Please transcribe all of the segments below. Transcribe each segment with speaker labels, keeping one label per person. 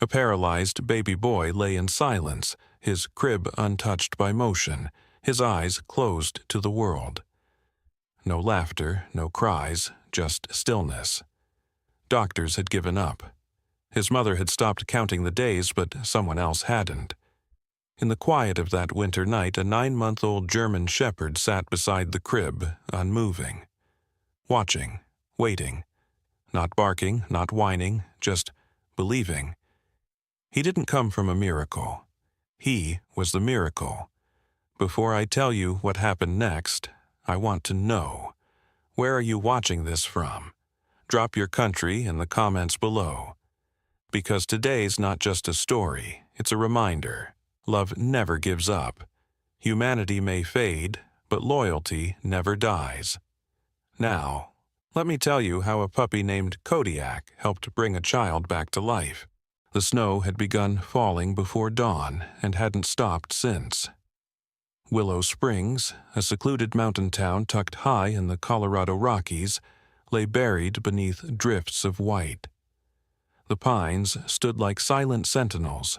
Speaker 1: A paralyzed baby boy lay in silence, his crib untouched by motion, his eyes closed to the world. No laughter, no cries, just stillness. Doctors had given up. His mother had stopped counting the days, but someone else hadn't. In the quiet of that winter night, a 9-month-old German shepherd sat beside the crib, unmoving. Watching, waiting. Not barking, not whining, just believing. He didn't come from a miracle. He was the miracle. Before I tell you what happened next, I want to know. Where are you watching this from? Drop your country in the comments below. Because today's not just a story, it's a reminder. Love never gives up. Humanity may fade, but loyalty never dies. Now, let me tell you how a puppy named Kodiak helped bring a child back to life. The snow had begun falling before dawn and hadn't stopped since. Willow Springs, a secluded mountain town tucked high in the Colorado Rockies, lay buried beneath drifts of white. The pines stood like silent sentinels,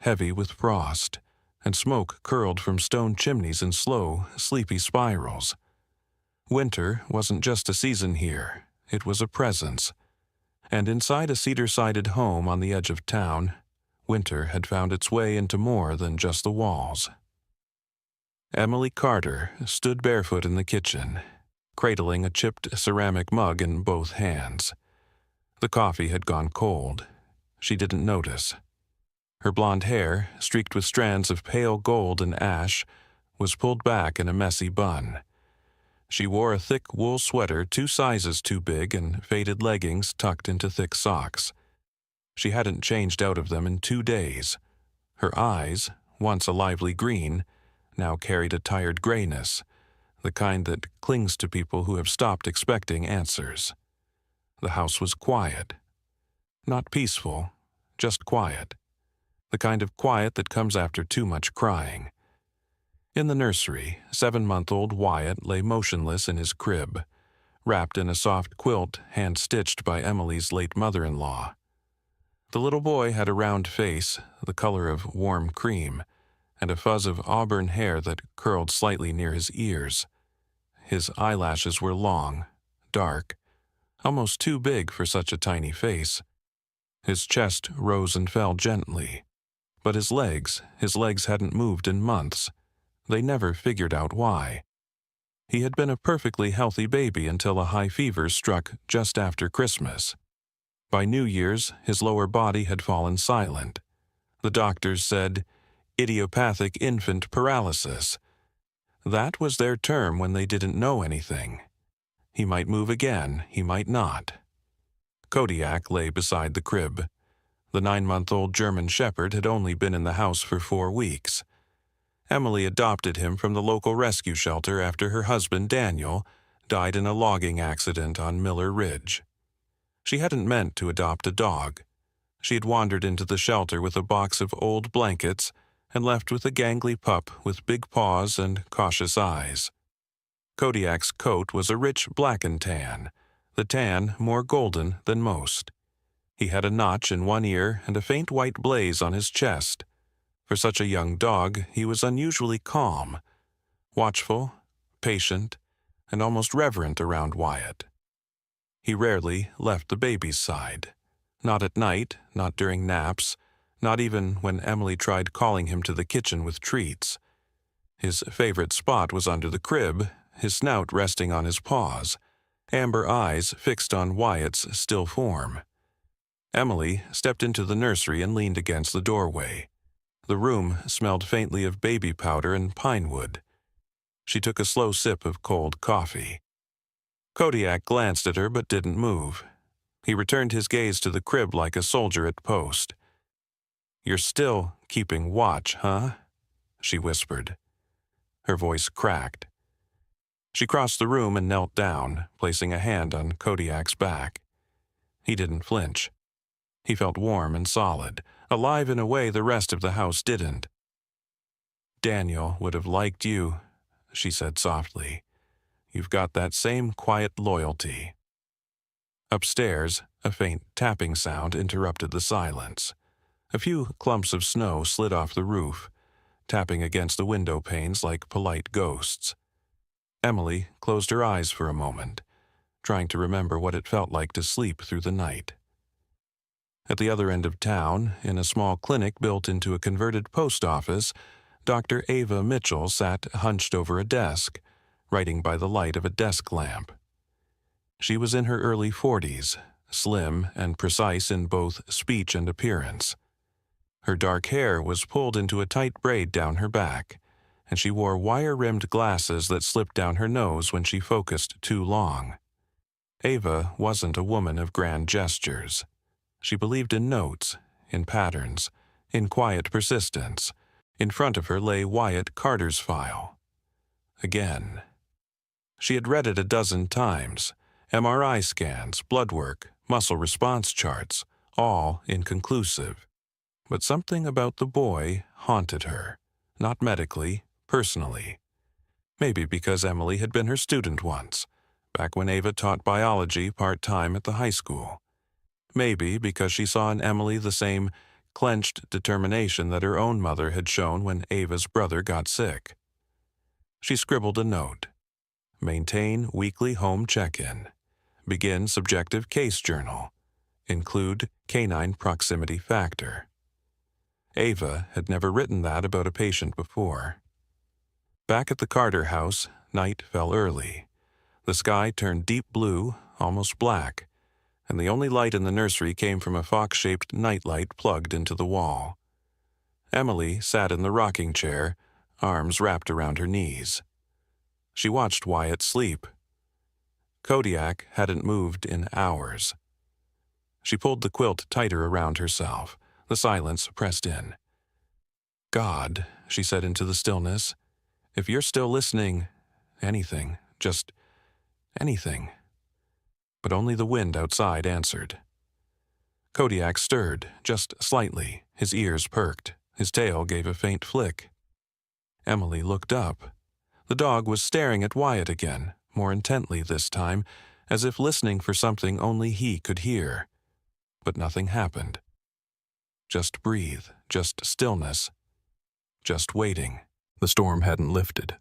Speaker 1: heavy with frost, and smoke curled from stone chimneys in slow, sleepy spirals. Winter wasn't just a season here, it was a presence. And inside a cedar-sided home on the edge of town, winter had found its way into more than just the walls. Emily Carter stood barefoot in the kitchen, cradling a chipped ceramic mug in both hands. The coffee had gone cold. She didn't notice. Her blonde hair, streaked with strands of pale gold and ash, was pulled back in a messy bun. She wore a thick wool sweater 2 sizes too big and faded leggings tucked into thick socks. She hadn't changed out of them in 2 days. Her eyes, once a lively green, now carried a tired grayness, the kind that clings to people who have stopped expecting answers. The house was quiet. Not peaceful, just quiet. The kind of quiet that comes after too much crying. In the nursery, 7-month-old Wyatt lay motionless in his crib, wrapped in a soft quilt hand-stitched by Emily's late mother-in-law. The little boy had a round face, the color of warm cream, and a fuzz of auburn hair that curled slightly near his ears. His eyelashes were long, dark, almost too big for such a tiny face. His chest rose and fell gently. But his legs hadn't moved in months. They never figured out why. He had been a perfectly healthy baby until a high fever struck just after Christmas. By New Year's, his lower body had fallen silent. The doctors said, idiopathic infant paralysis. That was their term when they didn't know anything. He might move again, he might not. Kodiak lay beside the crib. The 9-month-old German shepherd had only been in the house for 4 weeks. Emily adopted him from the local rescue shelter after her husband, Daniel, died in a logging accident on Miller Ridge. She hadn't meant to adopt a dog. She had wandered into the shelter with a box of old blankets and left with a gangly pup with big paws and cautious eyes. Kodiak's coat was a rich black and tan, the tan more golden than most. He had a notch in one ear and a faint white blaze on his chest. For such a young dog, he was unusually calm, watchful, patient, and almost reverent around Wyatt. He rarely left the baby's side. Not at night, not during naps, not even when Emily tried calling him to the kitchen with treats. His favorite spot was under the crib, his snout resting on his paws, amber eyes fixed on Wyatt's still form. Emily stepped into the nursery and leaned against the doorway. The room smelled faintly of baby powder and pine wood. She took a slow sip of cold coffee. Kodiak glanced at her but didn't move. He returned his gaze to the crib like a soldier at post. "You're still keeping watch, huh?" she whispered. Her voice cracked. She crossed the room and knelt down, placing a hand on Kodiak's back. He didn't flinch. He felt warm and solid, alive in a way the rest of the house didn't. "Daniel would have liked you," she said softly. "You've got that same quiet loyalty." Upstairs, a faint tapping sound interrupted the silence. A few clumps of snow slid off the roof, tapping against the window panes like polite ghosts. Emily closed her eyes for a moment, trying to remember what it felt like to sleep through the night. At the other end of town, in a small clinic built into a converted post office, Dr. Ava Mitchell sat hunched over a desk, writing by the light of a desk lamp. She was in her early 40s, slim and precise in both speech and appearance. Her dark hair was pulled into a tight braid down her back, and she wore wire-rimmed glasses that slipped down her nose when she focused too long. Ava wasn't a woman of grand gestures. She believed in notes, in patterns, in quiet persistence. In front of her lay Wyatt Carter's file. Again. She had read it a dozen times. MRI scans, blood work, muscle response charts, all inconclusive. But something about the boy haunted her, not medically, personally. Maybe because Emily had been her student once, back when Ava taught biology part-time at the high school. Maybe because she saw in Emily the same clenched determination that her own mother had shown when Ava's brother got sick. She scribbled a note. Maintain weekly home check-in. Begin subjective case journal. Include canine proximity factor. Ava had never written that about a patient before. Back at the Carter house, night fell early. The sky turned deep blue, almost black, and the only light in the nursery came from a fox-shaped nightlight plugged into the wall. Emily sat in the rocking chair, arms wrapped around her knees. She watched Wyatt sleep. Kodiak hadn't moved in hours. She pulled the quilt tighter around herself. The silence pressed in. God, she said into the stillness, if you're still listening, anything, just anything. But only the wind outside answered. Kodiak stirred, just slightly. His ears perked. His tail gave a faint flick. Emily looked up. The dog was staring at Wyatt again, more intently this time, as if listening for something only he could hear. But nothing happened. Just breathe, just stillness, just waiting. The storm hadn't lifted.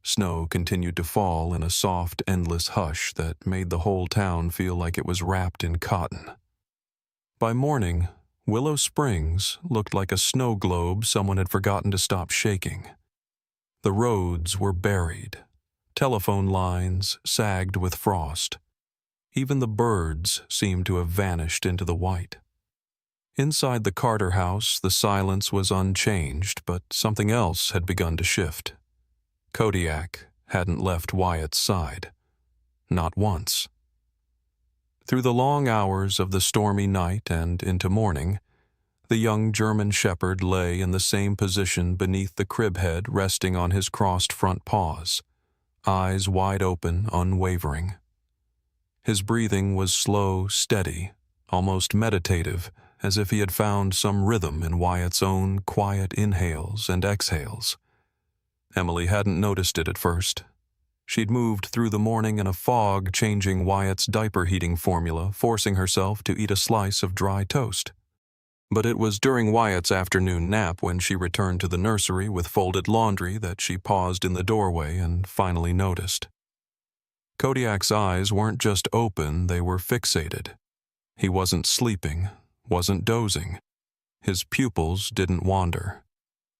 Speaker 1: Snow continued to fall in a soft, endless hush that made the whole town feel like it was wrapped in cotton. By morning, Willow Springs looked like a snow globe someone had forgotten to stop shaking. The roads were buried. Telephone lines sagged with frost. Even the birds seemed to have vanished into the white. Inside the Carter house, the silence was unchanged, but something else had begun to shift. Kodiak hadn't left Wyatt's side. Not once. Through the long hours of the stormy night and into morning, the young German shepherd lay in the same position beneath the crib head resting on his crossed front paws, eyes wide open, unwavering. His breathing was slow, steady, almost meditative, as if he had found some rhythm in Wyatt's own quiet inhales and exhales. Emily hadn't noticed it at first. She'd moved through the morning in a fog, changing Wyatt's diaper heating formula, forcing herself to eat a slice of dry toast. But it was during Wyatt's afternoon nap when she returned to the nursery with folded laundry that she paused in the doorway and finally noticed. Kodiak's eyes weren't just open, they were fixated. He wasn't sleeping, wasn't dozing. His pupils didn't wander.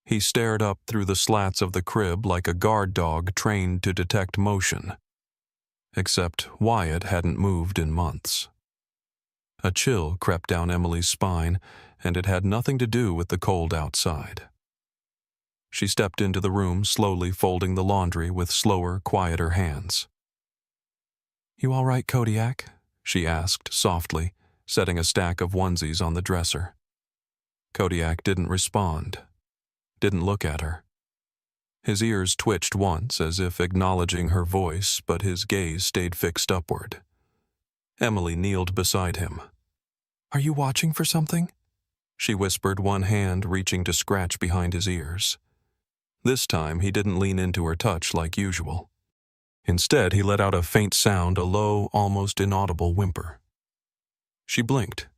Speaker 1: He stared up through the slats of the crib like a guard dog trained to detect motion. Except Wyatt hadn't moved in months. A chill crept down Emily's spine, and it had nothing to do with the cold outside. She stepped into the room, slowly folding the laundry with slower, quieter hands. "You all right, Kodiak?" she asked softly, setting a stack of onesies on the dresser. Kodiak didn't respond, didn't look at her. His ears twitched once as if acknowledging her voice, but his gaze stayed fixed upward. Emily kneeled beside him. "Are you watching for something?" she whispered, one hand reaching to scratch behind his ears. This time he didn't lean into her touch like usual. Instead, he let out a faint sound, a low, almost inaudible whimper. She blinked,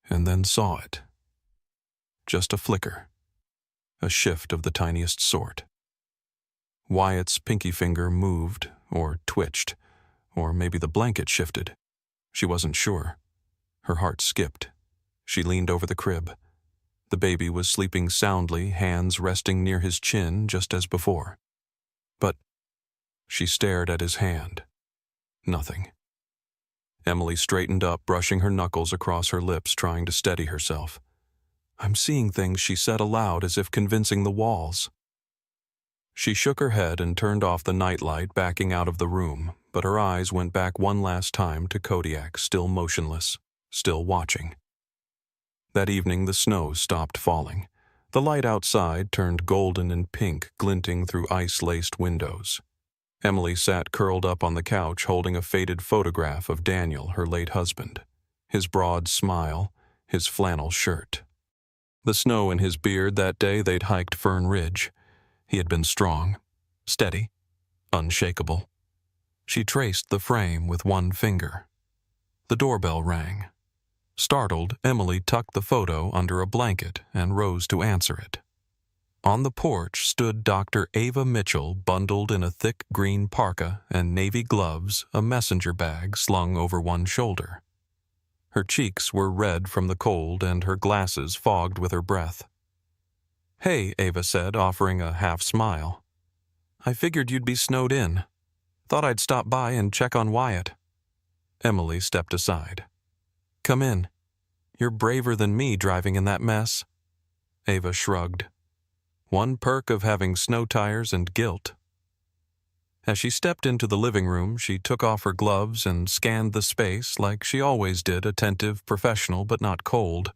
Speaker 1: and then saw it. just a flicker. A shift of the tiniest sort. Wyatt's pinky finger moved, or twitched, or maybe the blanket shifted. She wasn't sure. Her heart skipped. She leaned over the crib. The baby was sleeping soundly, hands resting near his chin just as before. But she stared at his hand. Nothing. Emily straightened up, brushing her knuckles across her lips, trying to steady herself. "I'm seeing things," she said aloud, as if convincing the walls. She shook her head and turned off the nightlight, backing out of the room, but her eyes went back one last time to Kodiak, still motionless, still watching. That evening the snow stopped falling. The light outside turned golden and pink, glinting through ice-laced windows. Emily sat curled up on the couch, holding a faded photograph of Daniel, her late husband, his broad smile, his flannel shirt. The snow in his beard that day they'd hiked Fern Ridge. He had been strong, steady, unshakable. She traced the frame with one finger. The doorbell rang. Startled, Emily tucked the photo under a blanket and rose to answer it. On the porch stood Dr. Ava Mitchell, bundled in a thick green parka and navy gloves, a messenger bag slung over one shoulder. Her cheeks were red from the cold and her glasses fogged with her breath. "Hey," Ava said, offering a half smile. "I figured you'd be snowed in. Thought I'd stop by and check on Wyatt." Emily stepped aside. "Come in. You're braver than me driving in that mess." Ava shrugged. One perk of having snow tires and guilt. As she stepped into the living room, she took off her gloves and scanned the space like she always did, attentive, professional, but not cold.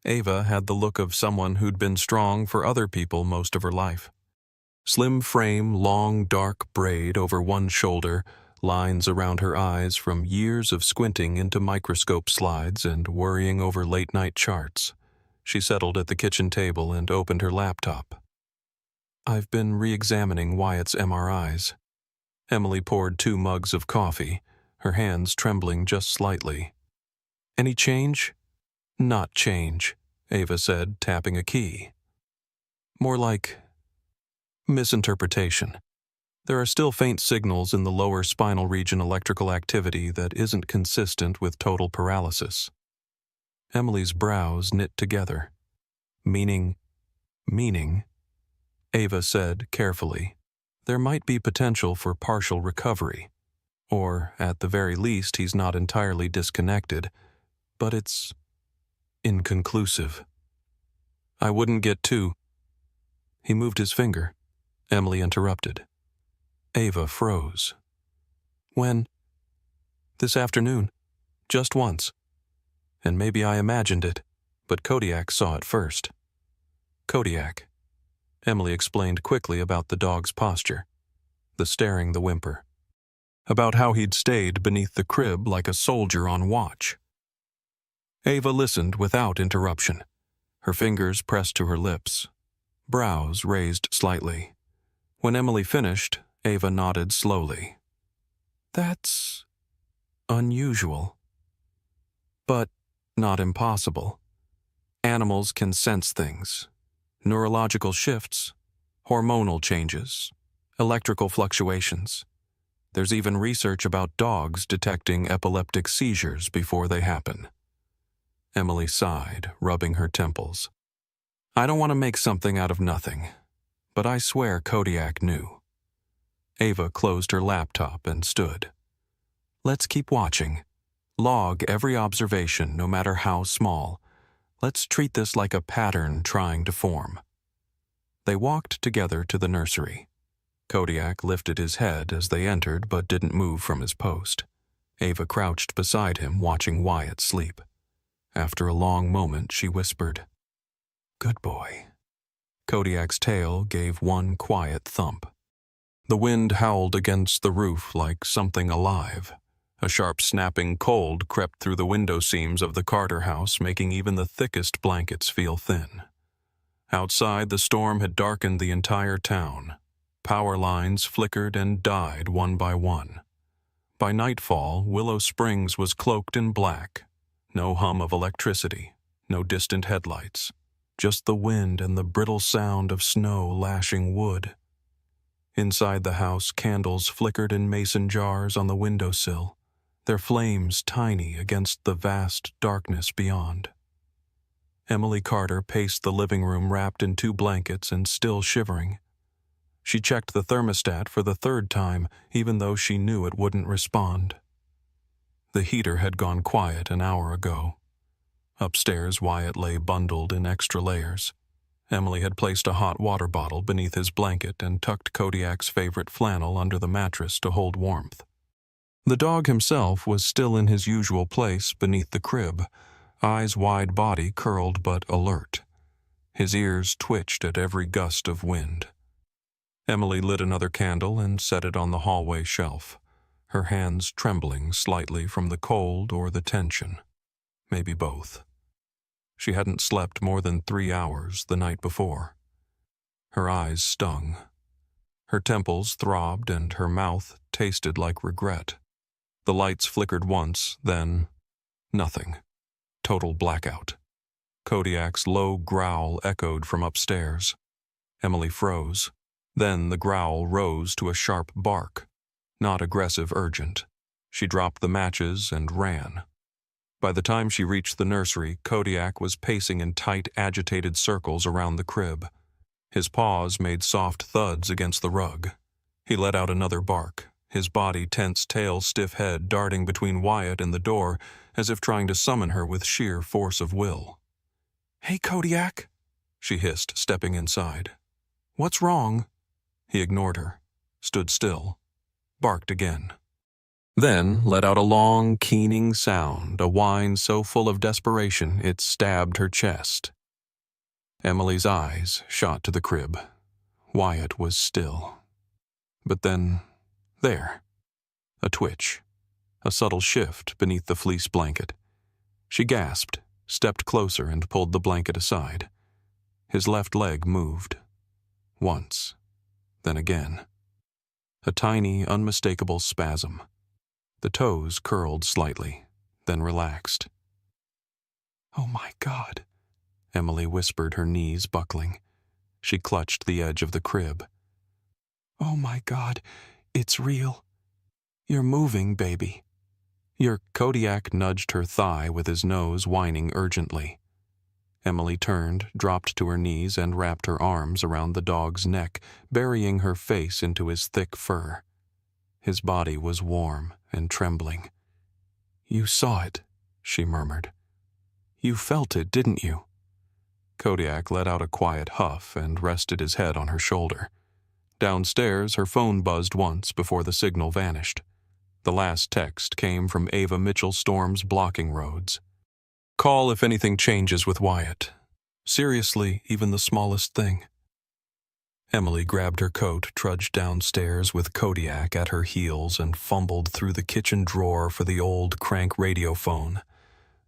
Speaker 1: Ava had the look of someone who'd been strong for other people most of her life. Slim frame, long, dark braid over one shoulder, lines around her eyes from years of squinting into microscope slides and worrying over late-night charts. She settled at the kitchen table and opened her laptop. "I've been re-examining Wyatt's MRIs." Emily poured 2 mugs of coffee, her hands trembling just slightly. "Any change?" "Not change," Ava said, tapping a key. "More like misinterpretation. There are still faint signals in the lower spinal region electrical activity that isn't consistent with total paralysis." Emily's brows knit together. Meaning, Ava said carefully, "There might be potential for partial recovery. Or, at the very least, he's not entirely disconnected, but it's inconclusive. I wouldn't get too—" He moved his finger. Emily interrupted. Ava froze. "When?" "This afternoon. Just once. And maybe I imagined it, but Kodiak saw it first." "Kodiak." Emily explained quickly about the dog's posture, the staring, the whimper, about how he'd stayed beneath the crib like a soldier on watch. Ava listened without interruption, her fingers pressed to her lips, brows raised slightly. When Emily finished, Ava nodded slowly. "That's unusual. But not impossible. Animals can sense things. Neurological shifts, hormonal changes, electrical fluctuations. There's even research about dogs detecting epileptic seizures before they happen." Emily sighed, rubbing her temples. "I don't want to make something out of nothing, but I swear Kodiak knew." Ava closed her laptop and stood. "Let's keep watching. Log every observation, no matter how small. Let's treat this like a pattern trying to form." They walked together to the nursery. Kodiak lifted his head as they entered but didn't move from his post. Ava crouched beside him, watching Wyatt sleep. After a long moment, she whispered, "Good boy." Kodiak's tail gave one quiet thump. The wind howled against the roof like something alive. A sharp snapping cold crept through the window seams of the Carter house, making even the thickest blankets feel thin. Outside, the storm had darkened the entire town. Power lines flickered and died one by one. By nightfall, Willow Springs was cloaked in black. No hum of electricity, no distant headlights. just the wind and the brittle sound of snow lashing wood. Inside the house, candles flickered in mason jars on the windowsill, their flames tiny against the vast darkness beyond. Emily Carter paced the living room wrapped in 2 blankets and still shivering. She checked the thermostat for the 3rd time, even though she knew it wouldn't respond. The heater had gone quiet an hour ago. Upstairs, Wyatt lay bundled in extra layers. Emily had placed a hot water bottle beneath his blanket and tucked Kodiak's favorite flannel under the mattress to hold warmth. The dog himself was still in his usual place beneath the crib, eyes wide, body curled but alert. His ears twitched at every gust of wind. Emily lit another candle and set it on the hallway shelf, her hands trembling slightly from the cold or the tension. Maybe both. She hadn't slept more than 3 hours the night before. Her eyes stung. Her temples throbbed and her mouth tasted like regret. The lights flickered once, then nothing. Total blackout. Kodiak's low growl echoed from upstairs. Emily froze. Then the growl rose to a sharp bark. Not aggressive, urgent. She dropped the matches and ran. By the time she reached the nursery, Kodiak was pacing in tight, agitated circles around the crib. His paws made soft thuds against the rug. He let out another bark, his body tense, tail stiff head darting between Wyatt and the door, as if trying to summon her with sheer force of will. "Hey, Kodiak," she hissed, stepping inside. "What's wrong?" He ignored her, stood still, barked again. Then let out a long, keening sound, a whine so full of desperation it stabbed her chest. Emily's eyes shot to the crib. Wyatt was still. But then, there. A twitch. A subtle shift beneath the fleece blanket. She gasped, stepped closer and pulled the blanket aside. His left leg moved. Once. Then again. A tiny, unmistakable spasm. The toes curled slightly, then relaxed. "Oh my God," Emily whispered, her knees buckling. She clutched the edge of the crib. "Oh my God, it's real. You're moving, baby." Kodiak nudged her thigh with his nose, whining urgently. Emily turned, dropped to her knees, and wrapped her arms around the dog's neck, burying her face into his thick fur. His body was warm and trembling. "You saw it," she murmured. "You felt it, didn't you?" Kodiak let out a quiet huff and rested his head on her shoulder. Downstairs, her phone buzzed once before the signal vanished. The last text came from Ava Mitchell Storm's blocking roads. "Call if anything changes with Wyatt. Seriously, even the smallest thing." Emily grabbed her coat, trudged downstairs with Kodiak at her heels, and fumbled through the kitchen drawer for the old crank radio phone.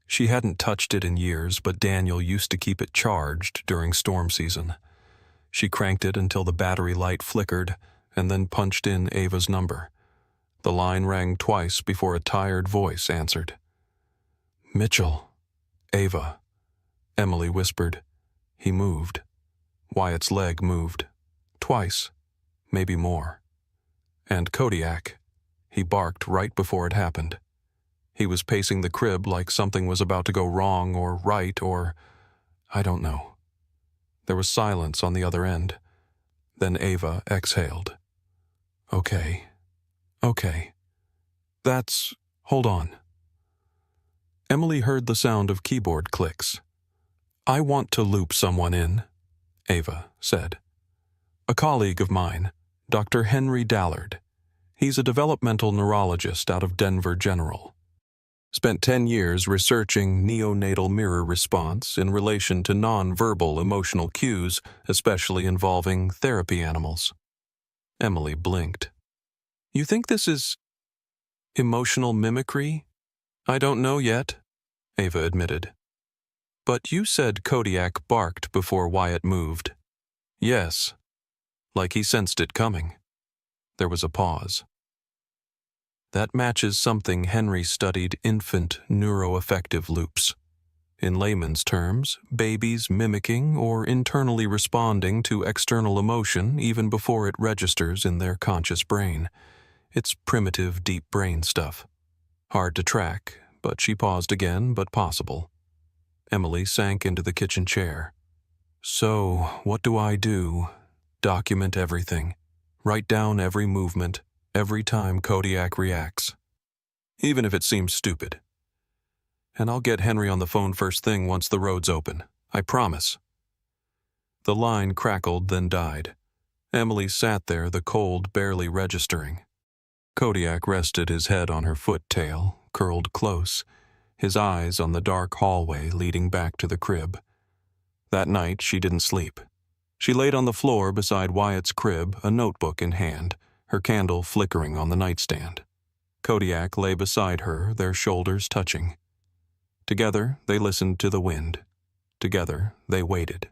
Speaker 1: She hadn't touched it in years, but Daniel used to keep it charged during storm season. She cranked it until the battery light flickered, and then punched in Ava's number. The line rang twice before a tired voice answered. "Mitchell. Ava," Emily whispered. He moved. Wyatt's leg moved. Twice, maybe more. And Kodiak. He barked right before it happened. He was pacing the crib like something was about to go wrong or right or... I don't know. There was silence on the other end. Then Ava exhaled. Okay. Hold on." Emily heard the sound of keyboard clicks. "I want to loop someone in," Ava said. "A colleague of mine, Dr. Henry Dallard. He's a developmental neurologist out of Denver General. Spent 10 years researching neonatal mirror response in relation to nonverbal emotional cues, especially involving therapy animals." Emily blinked. "You think this is emotional mimicry?" "I don't know yet," Ava admitted. "But you said Kodiak barked before Wyatt moved." "Yes." Like he sensed it coming. There was a pause. "That matches something Henry studied infant neuroaffective loops." In layman's terms, babies mimicking or internally responding to external emotion even before it registers in their conscious brain. It's primitive, deep brain stuff. Hard to track, but she paused again, but possible. Emily sank into the kitchen chair. So, what do I do? Document everything. Write down every movement, every time Kodiak reacts. Even if it seems stupid. And I'll get Henry on the phone first thing once the road's open. I promise. The line crackled, then died. Emily sat there, the cold barely registering. Kodiak rested his head on her foot-tail, curled close, his eyes on the dark hallway leading back to the crib. That night, she didn't sleep. She laid on the floor beside Wyatt's crib, a notebook in hand, her candle flickering on the nightstand. Kodiak lay beside her, their shoulders touching. Together, they listened to the wind. Together, they waited.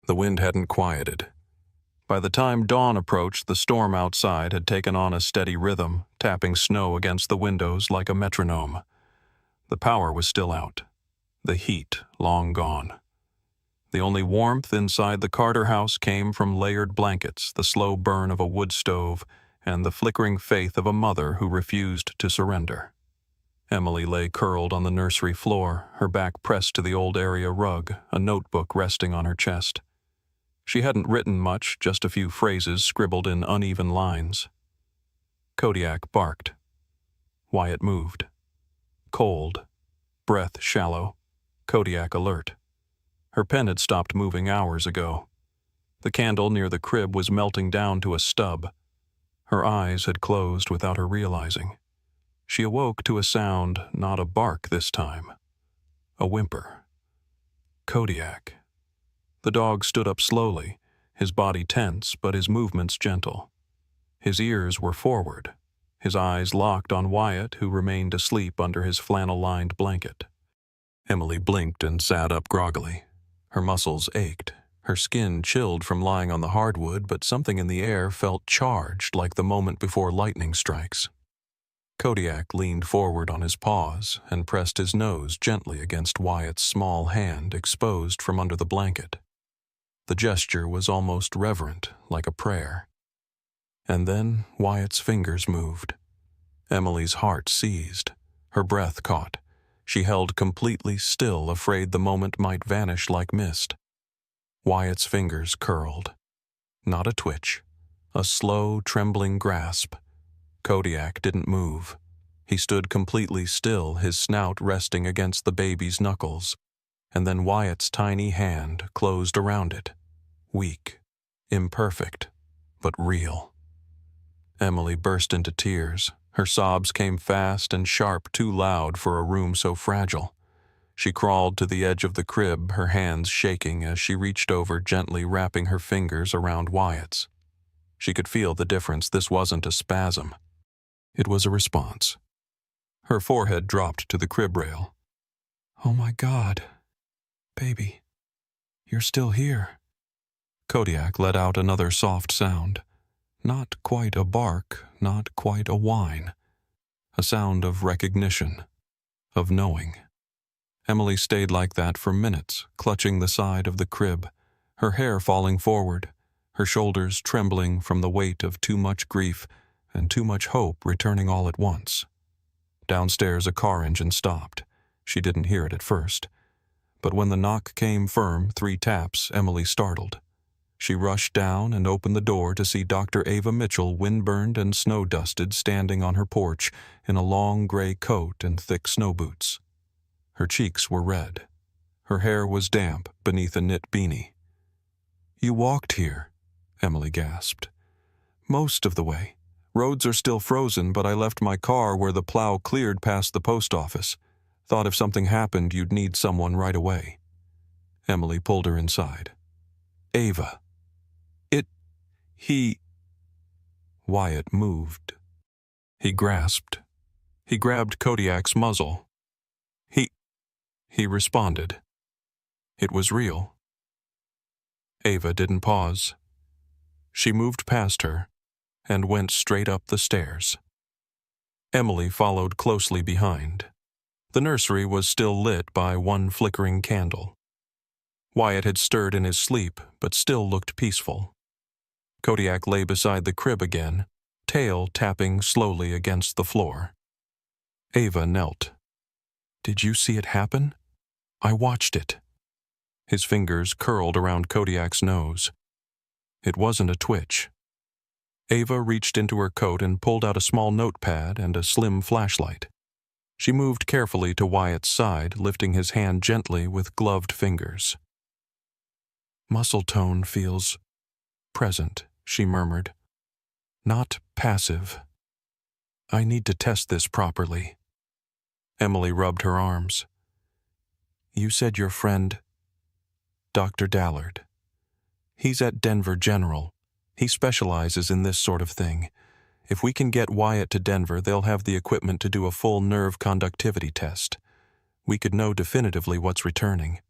Speaker 1: The wind hadn't quieted. By the time dawn approached, the storm outside had taken on a steady rhythm, tapping snow against the windows like a metronome. The power was still out. The heat long gone. The only warmth inside the Carter house came from layered blankets, the slow burn of a wood stove, and the flickering faith of a mother who refused to surrender. Emily lay curled on the nursery floor, her back pressed to the old area rug, a notebook resting on her chest. She hadn't written much, just a few phrases scribbled in uneven lines. Kodiak barked. Wyatt moved. Cold, breath shallow, Kodiak alert. Her pen had stopped moving hours ago. The candle near the crib was melting down to a stub. Her eyes had closed without her realizing. She awoke to a sound, not a bark this time. A whimper. Kodiak. The dog stood up slowly, his body tense but his movements gentle. His ears were forward, his eyes locked on Wyatt, who remained asleep under his flannel-lined blanket. Emily blinked and sat up groggily. Her muscles ached, her skin chilled from lying on the hardwood, but something in the air felt charged like the moment before lightning strikes. Kodiak leaned forward on his paws and pressed his nose gently against Wyatt's small hand exposed from under the blanket. The gesture was almost reverent, like a prayer. And then Wyatt's fingers moved. Emily's heart seized, her breath caught. She held completely still, afraid the moment might vanish like mist. Wyatt's fingers curled. Not a twitch, a slow, trembling grasp. Kodiak didn't move. He stood completely still, his snout resting against the baby's knuckles, and then Wyatt's tiny hand closed around it. Weak, imperfect, but real. Emily burst into tears. Her sobs came fast and sharp, too loud for a room so fragile. She crawled to the edge of the crib, her hands shaking as she reached over, gently wrapping her fingers around Wyatt's. She could feel the difference. This wasn't a spasm. It was a response. Her forehead dropped to the crib rail. "Oh my God, baby, you're still here." Kodiak let out another soft sound. Not quite a bark, not quite a whine. A sound of recognition, of knowing. Emily stayed like that for minutes, clutching the side of the crib, her hair falling forward, her shoulders trembling from the weight of too much grief and too much hope returning all at once. Downstairs, a car engine stopped. She didn't hear it at first. But when the knock came firm, 3 taps, Emily startled. She rushed down and opened the door to see Dr. Ava Mitchell, windburned and snow-dusted, standing on her porch in a long gray coat and thick snow boots. Her cheeks were red. Her hair was damp beneath a knit beanie. "You walked here," Emily gasped. "Most of the way. Roads are still frozen, but I left my car where the plow cleared past the post office. Thought if something happened, you'd need someone right away." Emily pulled her inside. "Ava. He..." Wyatt moved. He grasped. He grabbed Kodiak's muzzle. He responded. It was real. Ava didn't pause. She moved past her and went straight up the stairs. Emily followed closely behind. The nursery was still lit by one flickering candle. Wyatt had stirred in his sleep, but still looked peaceful. Kodiak lay beside the crib again, tail tapping slowly against the floor. Ava knelt. "Did you see it happen?" "I watched it." His fingers curled around Kodiak's nose. It wasn't a twitch. Ava reached into her coat and pulled out a small notepad and a slim flashlight. She moved carefully to Wyatt's side, lifting his hand gently with gloved fingers. "Muscle tone feels present," she murmured. "Not passive. I need to test this properly." Emily rubbed her arms. "You said your friend, Dr. Dallard. He's at Denver General. He specializes in this sort of thing. If we can get Wyatt to Denver, they'll have the equipment to do a full nerve conductivity test. We could know definitively what's returning."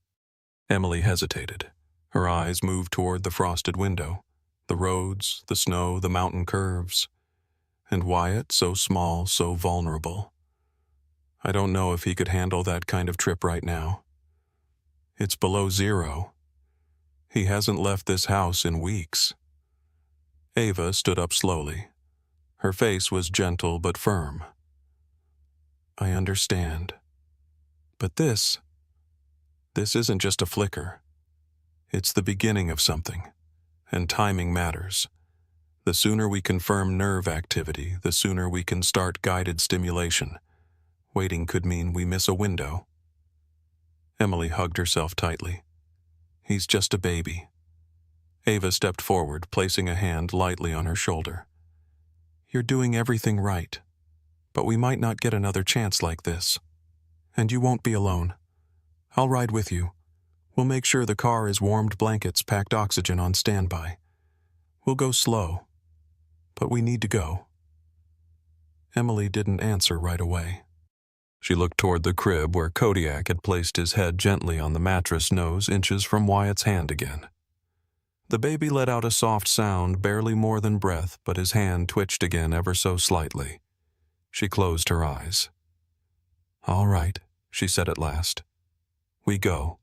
Speaker 1: Emily hesitated. Her eyes moved toward the frosted window, the roads, the snow, the mountain curves. And Wyatt, so small, so vulnerable. I don't know if he could handle that kind of trip right now. It's below zero. He hasn't left this house in weeks. Ava stood up slowly. Her face was gentle but firm. "I understand. But this isn't just a flicker. It's the beginning of something, and timing matters. The sooner we confirm nerve activity, the sooner we can start guided stimulation. Waiting could mean we miss a window." Emily hugged herself tightly. "He's just a baby." Ava stepped forward, placing a hand lightly on her shoulder. "You're doing everything right, but we might not get another chance like this. And you won't be alone. I'll ride with you. We'll make sure the car is warmed blankets, packed oxygen on standby. We'll go slow, but we need to go." Emily didn't answer right away. She looked toward the crib where Kodiak had placed his head gently on the mattress nose inches from Wyatt's hand again. The baby let out a soft sound, barely more than breath, but his hand twitched again ever so slightly. She closed her eyes. "All right," she said at last. "We go."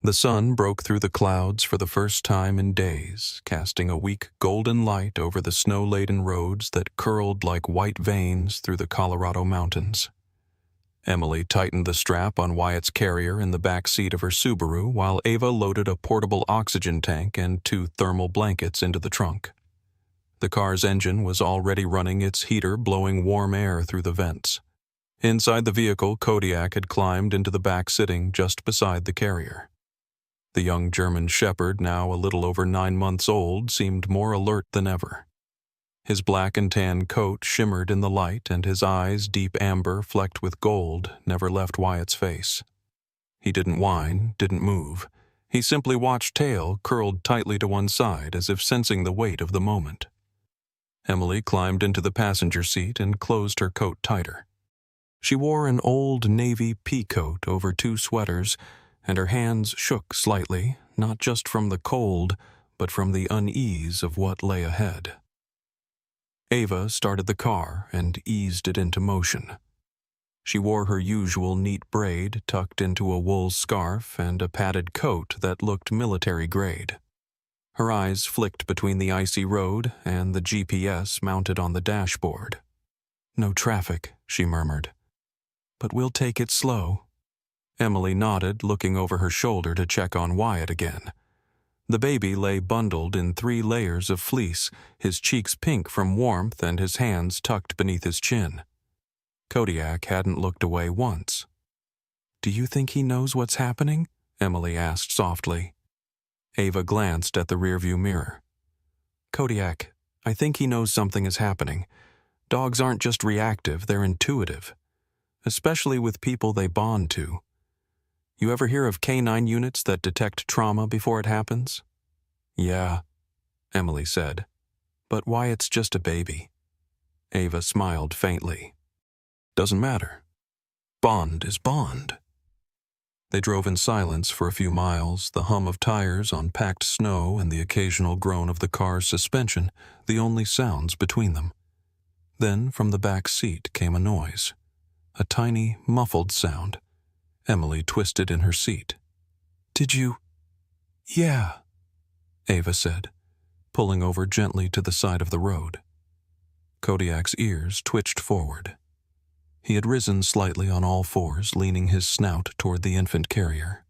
Speaker 1: The sun broke through the clouds for the first time in days, casting a weak golden light over the snow-laden roads that curled like white veins through the Colorado mountains. Emily tightened the strap on Wyatt's carrier in the back seat of her Subaru while Ava loaded a portable oxygen tank and 2 thermal blankets into the trunk. The car's engine was already running its heater, blowing warm air through the vents. Inside the vehicle, Kodiak had climbed into the back sitting just beside the carrier. The young German shepherd, now a little over 9 months old, seemed more alert than ever. His black and tan coat shimmered in the light, and his eyes, deep amber flecked with gold, never left Wyatt's face. He didn't whine, didn't move. He simply watched, tail curled tightly to one side as if sensing the weight of the moment. Emily climbed into the passenger seat and closed her coat tighter. She wore an old navy pea coat over 2 sweaters, and her hands shook slightly, not just from the cold, but from the unease of what lay ahead. Ava started the car and eased it into motion. She wore her usual neat braid tucked into a wool scarf and a padded coat that looked military-grade. Her eyes flicked between the icy road and the GPS mounted on the dashboard. "No traffic," she murmured. "But we'll take it slow." Emily nodded, looking over her shoulder to check on Wyatt again. The baby lay bundled in 3 layers of fleece, his cheeks pink from warmth and his hands tucked beneath his chin. Kodiak hadn't looked away once. "Do you think he knows what's happening?" Emily asked softly. Ava glanced at the rearview mirror. "Kodiak, I think he knows something is happening. Dogs aren't just reactive, they're intuitive. Especially with people they bond to. You ever hear of canine units that detect trauma before it happens?" "Yeah," Emily said. "But Wyatt's just a baby." Ava smiled faintly. "Doesn't matter. Bond is bond." They drove in silence for a few miles, the hum of tires on packed snow and the occasional groan of the car's suspension the only sounds between them. Then from the back seat came a noise. a tiny, muffled sound. Emily twisted in her seat. "Did you—" "Yeah," Ava said, pulling over gently to the side of the road. Kodiak's ears twitched forward. He had risen slightly on all fours, leaning his snout toward the infant carrier.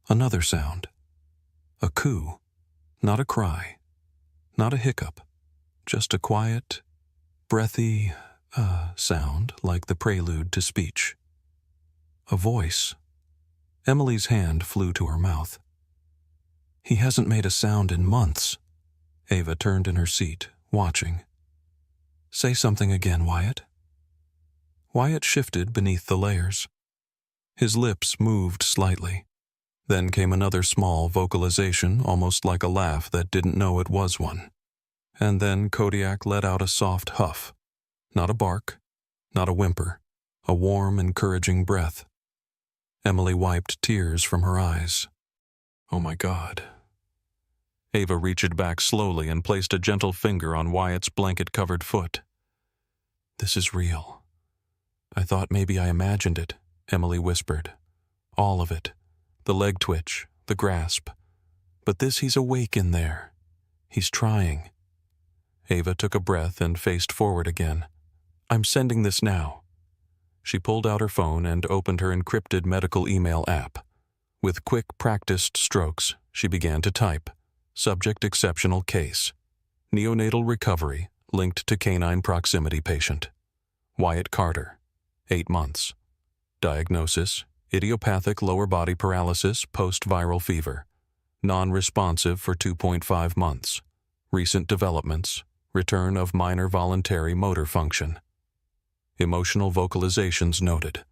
Speaker 1: Another sound. A coo. Not a cry. Not a hiccup. Just a quiet, breathy, sound like the prelude to speech. A voice. Emily's hand flew to her mouth. "He hasn't made a sound in months." Ava turned in her seat, watching. "Say something again, Wyatt." Wyatt shifted beneath the layers. His lips moved slightly. Then came another small vocalization, almost like a laugh that didn't know it was one. And then Kodiak let out a soft huff. Not a bark, not a whimper, a warm, encouraging breath. Emily wiped tears from her eyes. "Oh my God." Ava reached back slowly and placed a gentle finger on Wyatt's blanket-covered foot. "This is real. I thought maybe I imagined it," Emily whispered. "All of it. The leg twitch, the grasp. But this, he's awake in there. He's trying." Ava took a breath and faced forward again. "I'm sending this now." She pulled out her phone and opened her encrypted medical email app. With quick, practiced strokes, she began to type. Subject exceptional case. Neonatal recovery linked to canine proximity patient. Wyatt Carter, 8 months. Diagnosis: idiopathic lower body paralysis post-viral fever. Non-responsive for 2.5 months. Recent developments: return of minor voluntary motor function. Emotional vocalizations noted.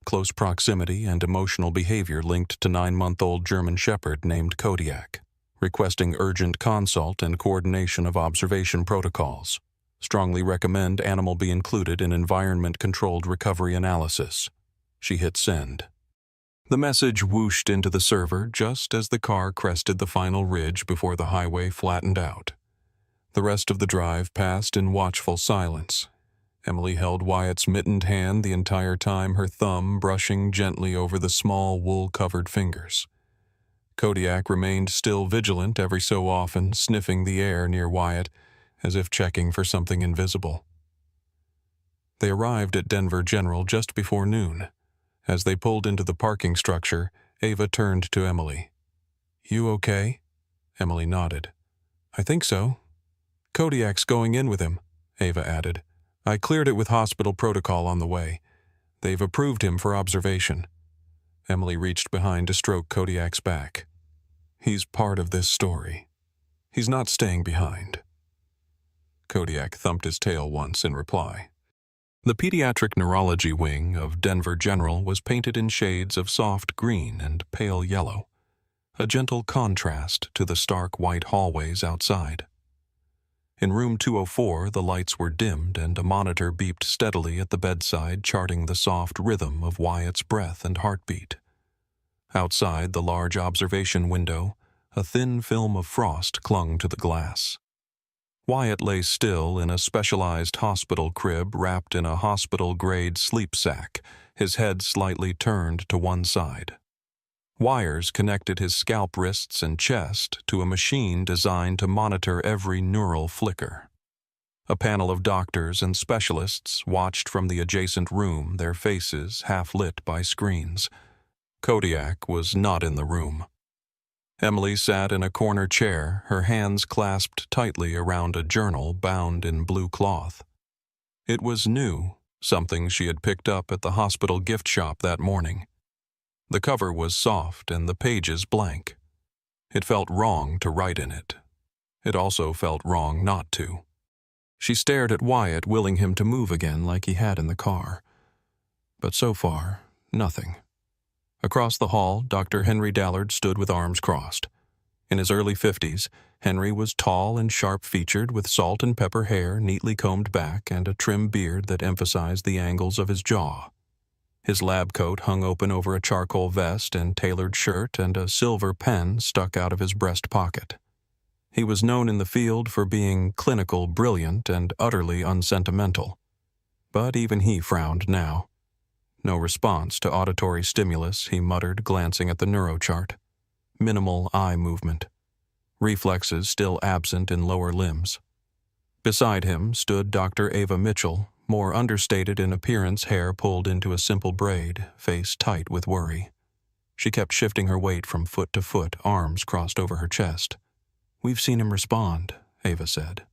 Speaker 1: Close proximity and emotional behavior linked to 9-month-old German Shepherd named Kodiak. Requesting urgent consult and coordination of observation protocols. Strongly recommend animal be included in environment-controlled recovery analysis. She hit send. The message whooshed into the server just as the car crested the final ridge before the highway flattened out. The rest of the drive passed in watchful silence. Emily held Wyatt's mittened hand the entire time, her thumb brushing gently over the small wool-covered fingers. Kodiak remained still vigilant every so often, sniffing the air near Wyatt, as if checking for something invisible. They arrived at Denver General just before noon. As they pulled into the parking structure, Ava turned to Emily. "You okay?" Emily nodded. "I think so." "Kodiak's going in with him," Ava added. "I cleared it with hospital protocol on the way. They've approved him for observation." Emily reached behind to stroke Kodiak's back. "He's part of this story. He's not staying behind." Kodiak thumped his tail once in reply. The pediatric neurology wing of Denver General was painted in shades of soft green and pale yellow, a gentle contrast to the stark white hallways outside. In room 204, the lights were dimmed and a monitor beeped steadily at the bedside, charting the soft rhythm of Wyatt's breath and heartbeat. Outside the large observation window, a thin film of frost clung to the glass. Wyatt lay still in a specialized hospital crib wrapped in a hospital-grade sleep sack, his head slightly turned to one side. Wires connected his scalp wrists and chest to a machine designed to monitor every neural flicker. A panel of doctors and specialists watched from the adjacent room, their faces half lit by screens. Kodiak was not in the room. Emily sat in a corner chair, her hands clasped tightly around a journal bound in blue cloth. It was new, something she had picked up at the hospital gift shop that morning. The cover was soft and the pages blank. It felt wrong to write in it. It also felt wrong not to. She stared at Wyatt, willing him to move again like he had in the car. But so far, nothing. Across the hall, Dr. Henry Dallard stood with arms crossed. In his early 50s, Henry was tall and sharp-featured with salt and pepper hair neatly combed back and a trim beard that emphasized the angles of his jaw. His lab coat hung open over a charcoal vest and tailored shirt, and a silver pen stuck out of his breast pocket. He was known in the field for being clinical, brilliant, and utterly unsentimental. But even he frowned now. No response to auditory stimulus, he muttered, glancing at the neurochart. Minimal eye movement. Reflexes still absent in lower limbs. Beside him stood Dr. Ava Mitchell, more understated in appearance, hair pulled into a simple braid, face tight with worry. She kept shifting her weight from foot to foot, arms crossed over her chest. "We've seen him respond," Ava said.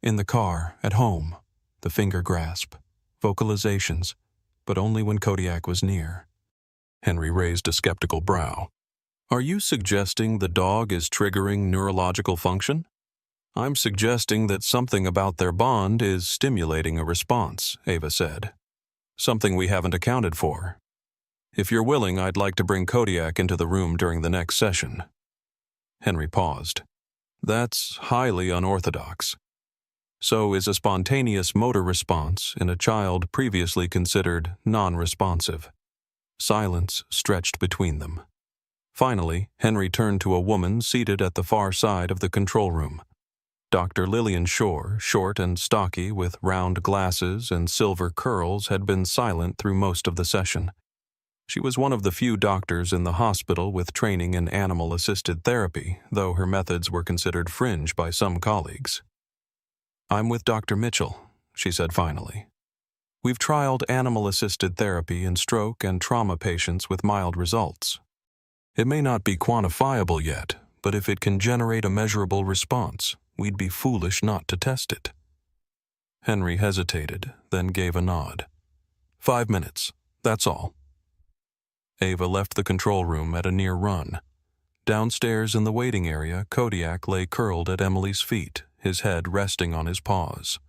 Speaker 1: "In the car, at home, the finger grasp, vocalizations, but only when Kodiak was near." Henry raised a skeptical brow. "Are you suggesting the dog is triggering neurological function?" "I'm suggesting that something about their bond is stimulating a response," Ava said. "Something we haven't accounted for. If you're willing, I'd like to bring Kodiak into the room during the next session." Henry paused. "That's highly unorthodox. So is a spontaneous motor response in a child previously considered non-responsive." Silence stretched between them. Finally, Henry turned to a woman seated at the far side of the control room. Dr. Lillian Shore, short and stocky with round glasses and silver curls, had been silent through most of the session. She was one of the few doctors in the hospital with training in animal-assisted therapy, though her methods were considered fringe by some colleagues. "I'm with Dr. Mitchell," she said finally. "We've trialed animal-assisted therapy in stroke and trauma patients with mild results. It may not be quantifiable yet, but if it can generate a measurable response, we'd be foolish not to test it." Henry hesitated, then gave a nod. 5 minutes, that's all." Ava left the control room at a near run. Downstairs in the waiting area, Kodiak lay curled at Emily's feet, his head resting on his paws.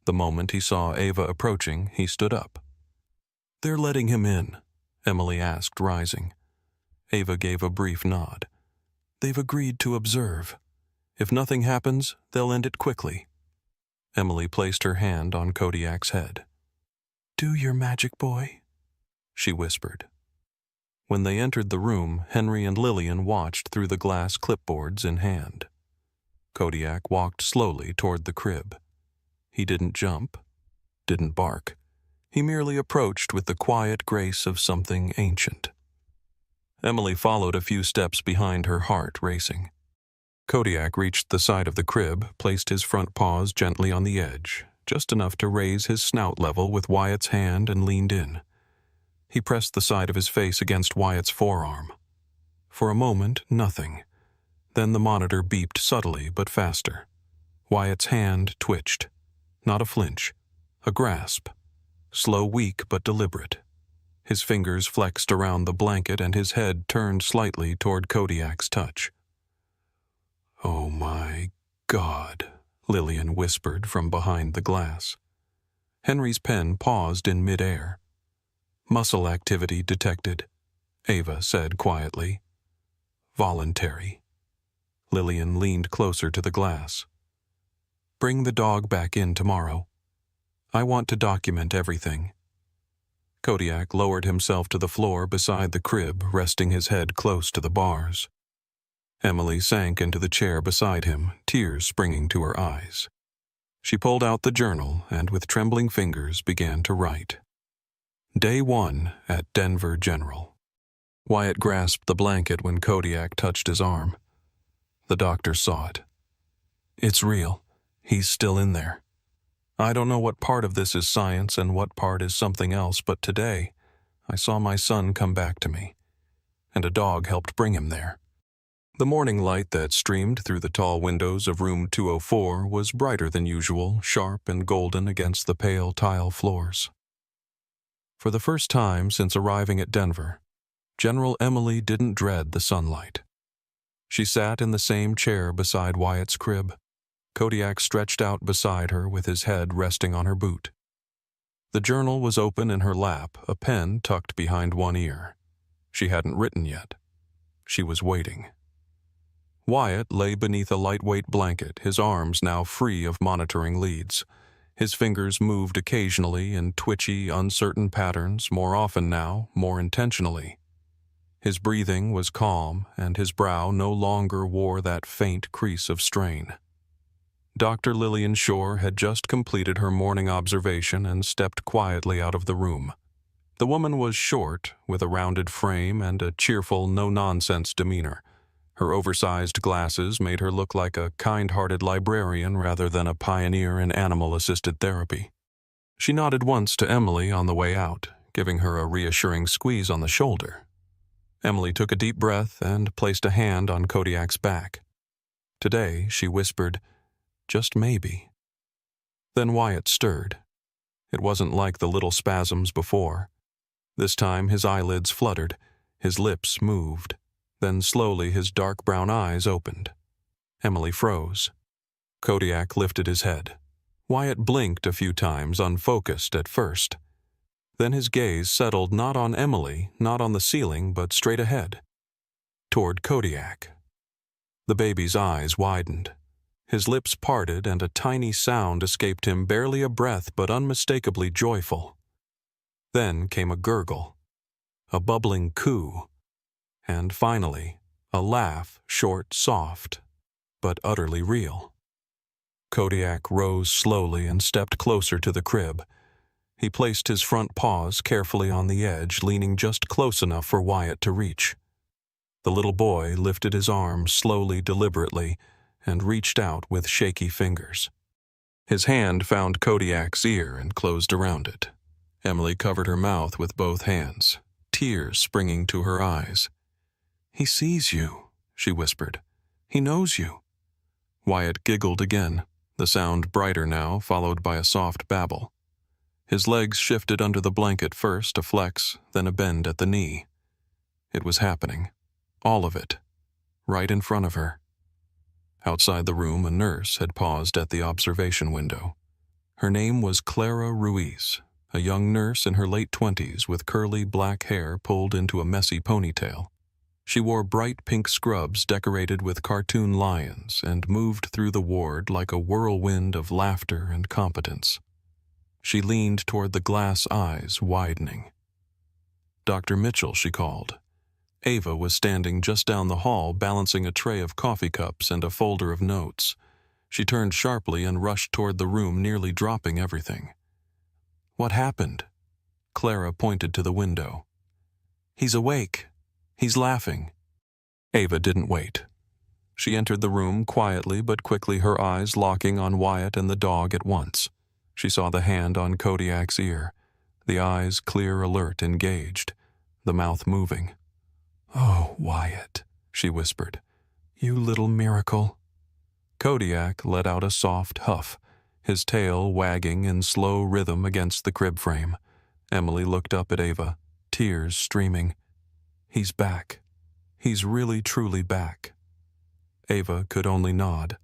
Speaker 1: The moment he saw Ava approaching, he stood up. "They're letting him in," Emily asked, rising. Ava gave a brief nod. "They've agreed to observe. If nothing happens, they'll end it quickly." Emily placed her hand on Kodiak's head. "Do your magic, boy," she whispered. When they entered the room, Henry and Lillian watched through the glass clipboards in hand. Kodiak walked slowly toward the crib. He didn't jump, didn't bark. He merely approached with the quiet grace of something ancient. Emily followed a few steps behind, her heart racing. Kodiak reached the side of the crib, placed his front paws gently on the edge, just enough to raise his snout level with Wyatt's hand, and leaned in. He pressed the side of his face against Wyatt's forearm. For a moment, nothing. Then the monitor beeped subtly but faster. Wyatt's hand twitched. Not a flinch, a grasp. Slow, weak, but deliberate. His fingers flexed around the blanket and his head turned slightly toward Kodiak's touch. "Oh my God," Lillian whispered from behind the glass. Henry's pen paused in midair. "Muscle activity detected," Ava said quietly. "Voluntary." Lillian leaned closer to the glass. "Bring the dog back in tomorrow. I want to document everything." Kodiak lowered himself to the floor beside the crib, resting his head close to the bars. Emily sank into the chair beside him, tears springing to her eyes. She pulled out the journal and with trembling fingers began to write. Day 1 at Denver General. Wyatt grasped the blanket when Kodiak touched his arm. The doctor saw it. "It's real. He's still in there. I don't know what part of this is science and what part is something else, but today I saw my son come back to me, and a dog helped bring him there." The morning light that streamed through the tall windows of room 204 was brighter than usual, sharp and golden against the pale tile floors. For the first time since arriving at Denver, General Emily didn't dread the sunlight. She sat in the same chair beside Wyatt's crib. Kodiak stretched out beside her with his head resting on her boot. The journal was open in her lap, a pen tucked behind one ear. She hadn't written yet. She was waiting. Wyatt lay beneath a lightweight blanket, his arms now free of monitoring leads. His fingers moved occasionally in twitchy, uncertain patterns, more often now, more intentionally. His breathing was calm, and his brow no longer wore that faint crease of strain. Dr. Lillian Shore had just completed her morning observation and stepped quietly out of the room. The woman was short, with a rounded frame and a cheerful, no-nonsense demeanor. Her oversized glasses made her look like a kind-hearted librarian rather than a pioneer in animal-assisted therapy. She nodded once to Emily on the way out, giving her a reassuring squeeze on the shoulder. Emily took a deep breath and placed a hand on Kodiak's back. Today, she whispered, "Just maybe." Then Wyatt stirred. It wasn't like the little spasms before. This time his eyelids fluttered, his lips moved. Then slowly his dark brown eyes opened. Emily froze. Kodiak lifted his head. Wyatt blinked a few times, unfocused at first. Then his gaze settled not on Emily, not on the ceiling, but straight ahead, toward Kodiak. The baby's eyes widened. His lips parted and a tiny sound escaped him, barely a breath but unmistakably joyful. Then came a gurgle, a bubbling coo, and finally, a laugh, short, soft, but utterly real. Kodiak rose slowly and stepped closer to the crib. He placed his front paws carefully on the edge, leaning just close enough for Wyatt to reach. The little boy lifted his arm slowly, deliberately, and reached out with shaky fingers. His hand found Kodiak's ear and closed around it. Emily covered her mouth with both hands, tears springing to her eyes. "He sees you," she whispered. "He knows you." Wyatt giggled again, the sound brighter now, followed by a soft babble. His legs shifted under the blanket, first a flex, then a bend at the knee. It was happening. All of it. Right in front of her. Outside the room, a nurse had paused at the observation window. Her name was Clara Ruiz, a young nurse in her late 20s with curly black hair pulled into a messy ponytail. She wore bright pink scrubs decorated with cartoon lions and moved through the ward like a whirlwind of laughter and competence. She leaned toward the glass eyes, widening. "Dr. Mitchell," she called. Ava was standing just down the hall, balancing a tray of coffee cups and a folder of notes. She turned sharply and rushed toward the room, nearly dropping everything. "What happened?" Clara pointed to the window. "He's awake. He's laughing." Ava didn't wait. She entered the room quietly but quickly, her eyes locking on Wyatt and the dog at once. She saw the hand on Kodiak's ear, the eyes clear, alert, engaged, the mouth moving. "Oh, Wyatt," she whispered. "You little miracle." Kodiak let out a soft huff, his tail wagging in slow rhythm against the crib frame. Emily looked up at Ava, tears streaming. "He's back. He's really, truly back." Ava could only nod.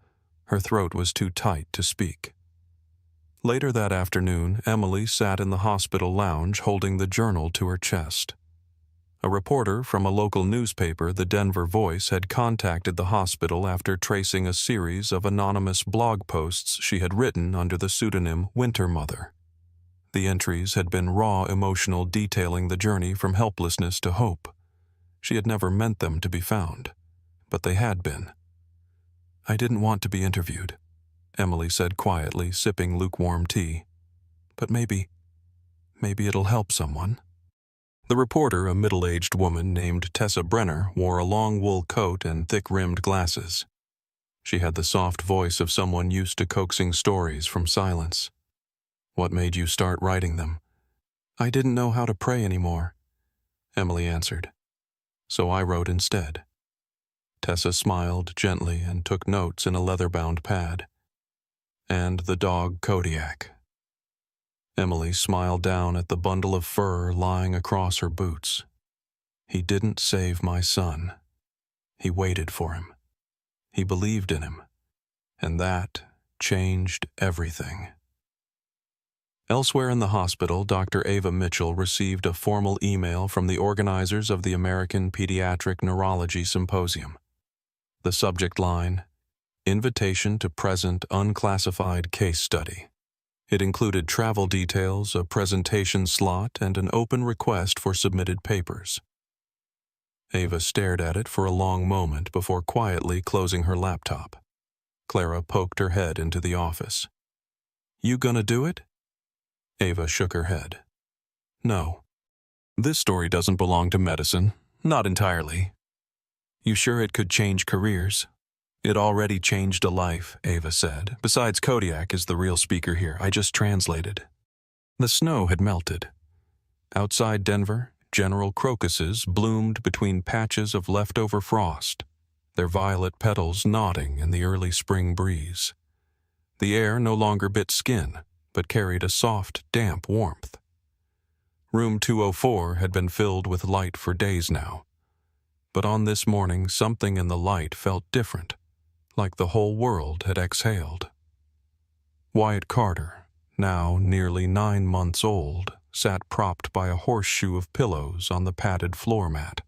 Speaker 1: Her throat was too tight to speak. Later that afternoon, Emily sat in the hospital lounge holding the journal to her chest. A reporter from a local newspaper, the Denver Voice, had contacted the hospital after tracing a series of anonymous blog posts she had written under the pseudonym Winter Mother. The entries had been raw, emotional, detailing the journey from helplessness to hope. She had never meant them to be found, but they had been. "I didn't want to be interviewed," Emily said quietly, sipping lukewarm tea. "But maybe it'll help someone." The reporter, a middle-aged woman named Tessa Brenner, wore a long wool coat and thick-rimmed glasses. She had the soft voice of someone used to coaxing stories from silence. "What made you start writing them?" "I didn't know how to pray anymore," Emily answered. "So I wrote instead." Tessa smiled gently and took notes in a leather-bound pad. "And the dog Kodiak." Emily smiled down at the bundle of fur lying across her boots. "He didn't save my son. He waited for him. He believed in him. And that changed everything." Elsewhere in the hospital, Dr. Ava Mitchell received a formal email from the organizers of the American Pediatric Neurology Symposium. The subject line, "Invitation to Present Unclassified Case Study." It included travel details, a presentation slot, and an open request for submitted papers. Ava stared at it for a long moment before quietly closing her laptop. Clara poked her head into the office. "You gonna do it?" Ava shook her head. "No." This story doesn't belong to medicine. Not entirely. You sure it could change careers? It already changed a life, Ava said. Besides, Kodiak is the real speaker here. I just translated. The snow had melted. Outside Denver, general crocuses bloomed between patches of leftover frost, their violet petals nodding in the early spring breeze. The air no longer bit skin, but carried a soft, damp warmth. Room 204 had been filled with light for days now, but on this morning something in the light felt different, like the whole world had exhaled. Wyatt Carter, now nearly 9 months old, sat propped by a horseshoe of pillows on the padded floor mat.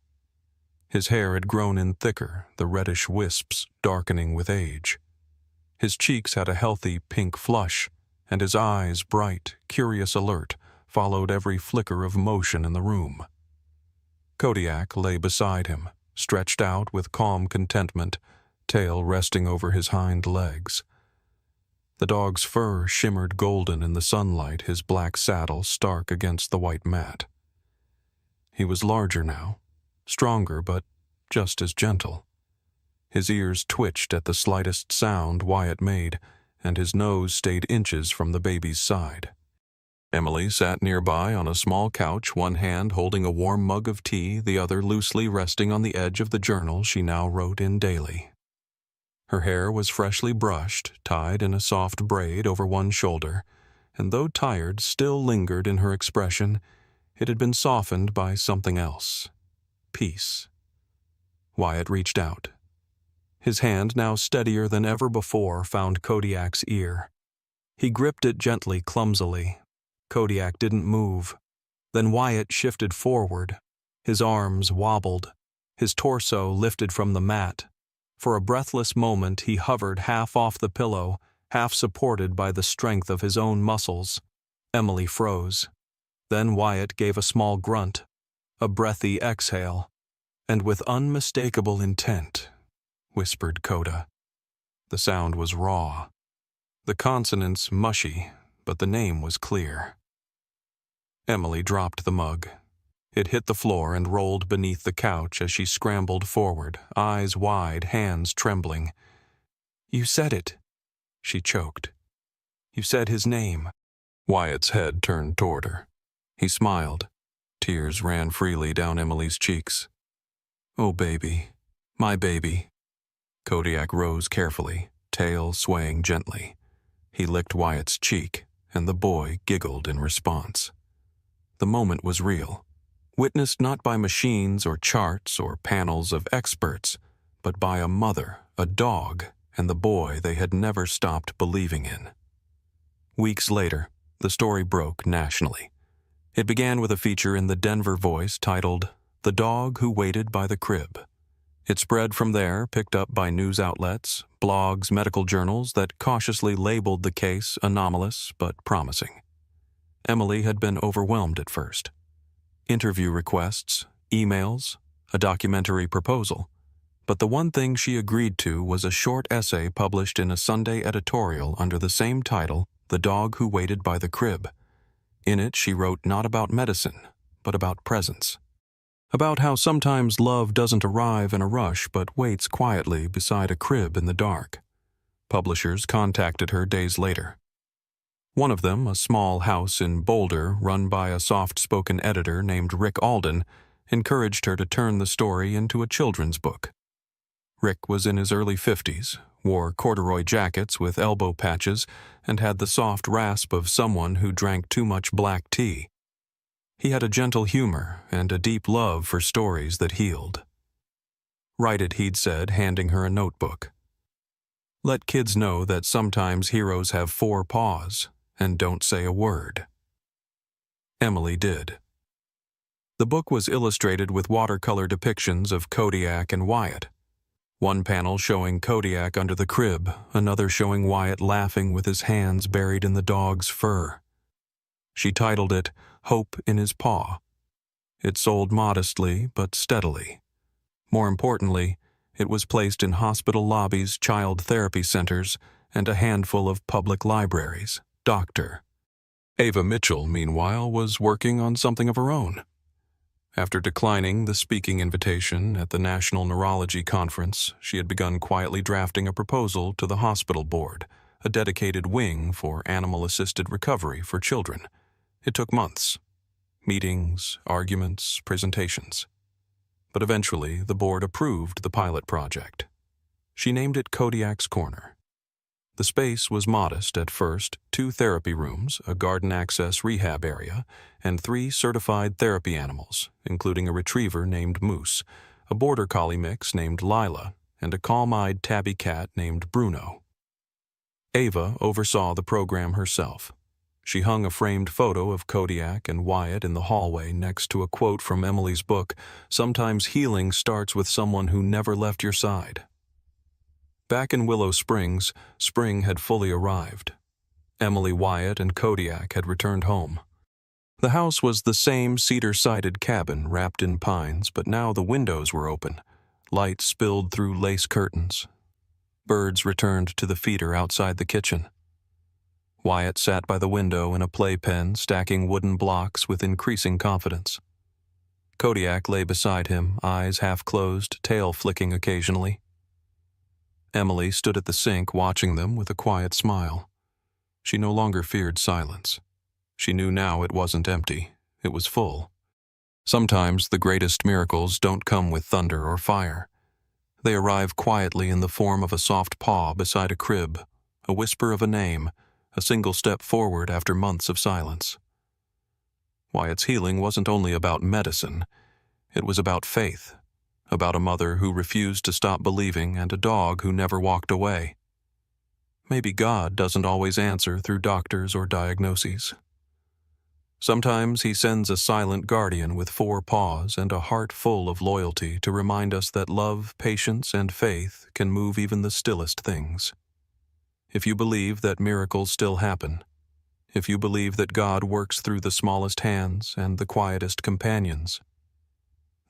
Speaker 1: His hair had grown in thicker, the reddish wisps darkening with age. His cheeks had a healthy pink flush, and his eyes, bright, curious alert, followed every flicker of motion in the room. Kodiak lay beside him, stretched out with calm contentment, tail resting over his hind legs. The dog's fur shimmered golden in the sunlight, his black saddle stark against the white mat. He was larger now, stronger but just as gentle. His ears twitched at the slightest sound Wyatt made, and his nose stayed inches from the baby's side. Emily sat nearby on a small couch, one hand holding a warm mug of tea, the other loosely resting on the edge of the journal she now wrote in daily. Her hair was freshly brushed, tied in a soft braid over one shoulder, and though tired, still lingered in her expression. It had been softened by something else. Peace. Wyatt reached out. His hand, now steadier than ever before, found Kodiak's ear. He gripped it gently, clumsily. Kodiak didn't move. Then Wyatt shifted forward. His arms wobbled. His torso lifted from the mat. For a breathless moment he hovered half off the pillow, half supported by the strength of his own muscles. Emily froze. Then Wyatt gave a small grunt, a breathy exhale, and with unmistakable intent, whispered Coda. The sound was raw, the consonants mushy, but the name was clear. Emily dropped the mug. It hit the floor and rolled beneath the couch as she scrambled forward, eyes wide, hands trembling. "You said it," she choked. "You said his name." Wyatt's head turned toward her. He smiled. Tears ran freely down Emily's cheeks. "Oh, baby. My baby." Kodiak rose carefully, tail swaying gently. He licked Wyatt's cheek, and the boy giggled in response. The moment was real, witnessed not by machines or charts or panels of experts, but by a mother, a dog, and the boy they had never stopped believing in. Weeks later, the story broke nationally. It began with a feature in the Denver Voice titled, "The Dog Who Waited by the Crib." It spread from there, picked up by news outlets, blogs, medical journals that cautiously labeled the case anomalous but promising. Emily had been overwhelmed at first. Interview requests, emails, a documentary proposal. But the one thing she agreed to was a short essay published in a Sunday editorial under the same title, "The Dog Who Waited by the Crib." In it, she wrote not about medicine, but about presence. About how sometimes love doesn't arrive in a rush but waits quietly beside a crib in the dark. Publishers contacted her days later. One of them, a small house in Boulder run by a soft-spoken editor named Rick Alden, encouraged her to turn the story into a children's book. Rick was in his early 50s, wore corduroy jackets with elbow patches, and had the soft rasp of someone who drank too much black tea. He had a gentle humor and a deep love for stories that healed. "Write it," he'd said, handing her a notebook. "Let kids know that sometimes heroes have 4 paws and don't say a word." Emily did. The book was illustrated with watercolor depictions of Kodiak and Wyatt. One panel showing Kodiak under the crib, another showing Wyatt laughing with his hands buried in the dog's fur. She titled it, "Hope in His Paw." It sold modestly but steadily. More importantly, it was placed in hospital lobbies, child therapy centers, and a handful of public libraries. Dr. Ava Mitchell, meanwhile, was working on something of her own. After declining the speaking invitation at the National Neurology Conference, she had begun quietly drafting a proposal to the hospital board, a dedicated wing for animal-assisted recovery for children. It took months. Meetings, arguments, presentations. But eventually, the board approved the pilot project. She named it Kodiak's Corner. The space was modest at first: 2 therapy rooms, a garden access rehab area, and 3 certified therapy animals, including a retriever named Moose, a border collie mix named Lila, and a calm-eyed tabby cat named Bruno. Ava oversaw the program herself. She hung a framed photo of Kodiak and Wyatt in the hallway next to a quote from Emily's book, "Sometimes healing starts with someone who never left your side." Back in Willow Springs, spring had fully arrived. Emily, Wyatt, and Kodiak had returned home. The house was the same cedar-sided cabin wrapped in pines, but now the windows were open. Light spilled through lace curtains. Birds returned to the feeder outside the kitchen. Wyatt sat by the window in a playpen, stacking wooden blocks with increasing confidence. Kodiak lay beside him, eyes half closed, tail flicking occasionally. Emily stood at the sink watching them with a quiet smile. She no longer feared silence. She knew now it wasn't empty, it was full. Sometimes the greatest miracles don't come with thunder or fire. They arrive quietly in the form of a soft paw beside a crib, a whisper of a name, a single step forward after months of silence. Wyatt's healing wasn't only about medicine, it was about faith. About a mother who refused to stop believing and a dog who never walked away. Maybe God doesn't always answer through doctors or diagnoses. Sometimes he sends a silent guardian with 4 paws and a heart full of loyalty to remind us that love, patience, and faith can move even the stillest things. If you believe that miracles still happen, if you believe that God works through the smallest hands and the quietest companions,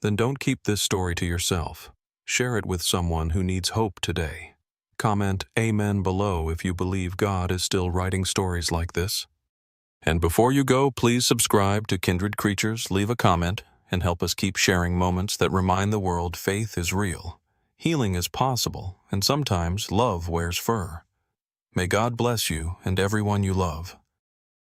Speaker 1: then don't keep this story to yourself. Share it with someone who needs hope today. Comment "Amen" below if you believe God is still writing stories like this. And before you go, please subscribe to Kindred Creatures, leave a comment, and help us keep sharing moments that remind the world faith is real, healing is possible, and sometimes love wears fur. May God bless you and everyone you love.